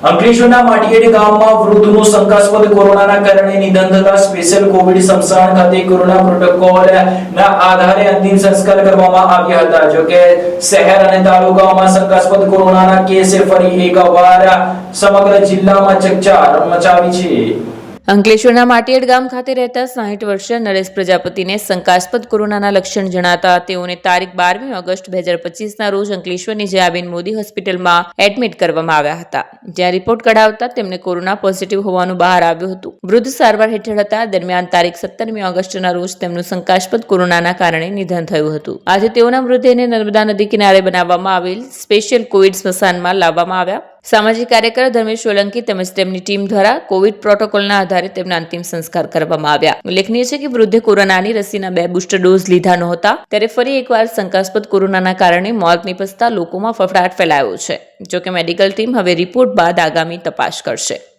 અંકલેશ્વરના માટીયેડ ગામમાં વૃદ્ધનું શંકાસ્પદ કોરોનાના કારણે નિધન થતા સ્પેશિયલ કોવિડ સ્મશાન ખાતે કોરોના પ્રોટોકોલના આધારે અંતિમ સંસ્કાર કરવામાં આવ્યા હતા. જોકે શહેર અને તાલુકાઓમાં શંકાસ્પદ કોરોનાના કેસે ફરી એકવાર સમગ્ર જિલ્લામાં ચકચાર મચાવી છે. અંકલેશ્વરના માટીયેડ ગામ ખાતે રહેતા 60 વર્ષીય નરેશ પ્રજાપતિને શંકાસ્પદ કોરોનાના લક્ષણ જણાતા તેઓને તારીખ 12મી ઓગસ્ટ 2025ના રોજ અંકલેશ્વરની જયાબેન મોદી હોસ્પિટલમાં એડમિટ કરવામાં આવ્યા હતા. જ્યાં રિપોર્ટ કઢાવતા તેમને કોરોના પોઝિટિવ હોવાનું બહાર આવ્યું હતું. વૃદ્ધ સારવાર હેઠળ હતા. દરમિયાન તારીખ 17મી ઓગસ્ટના રોજ તેમનું શંકાસ્પદ કોરોનાના કારણે નિધન થયું હતું. આજે તેઓના મૃતદેહને નર્મદા નદી કિનારે બનાવવામાં આવેલ સ્પેશિયલ કોવિડ સ્મશાનમાં લાવવામાં આવ્યા. સામાજિક કાર્યકર ધર્મેશ સોલંકી તેમજ તેમની ટીમ દ્વારા કોવિડ પ્રોટોકોલના આધારે તેમના અંતિમ સંસ્કાર કરવામાં આવ્યા. ઉલ્લેખનીય છે કે વૃદ્ધે કોરોનાની રસીના 2 બુસ્ટર ડોઝ લીધા નહોતા. ત્યારે ફરી એકવાર શંકાસ્પદ કોરોનાના કારણે મોત નિપજતા લોકોમાં ફફડાટ ફેલાયો છે. જોકે મેડિકલ ટીમ હવે રિપોર્ટ બાદ આગામી તપાસ કરશે.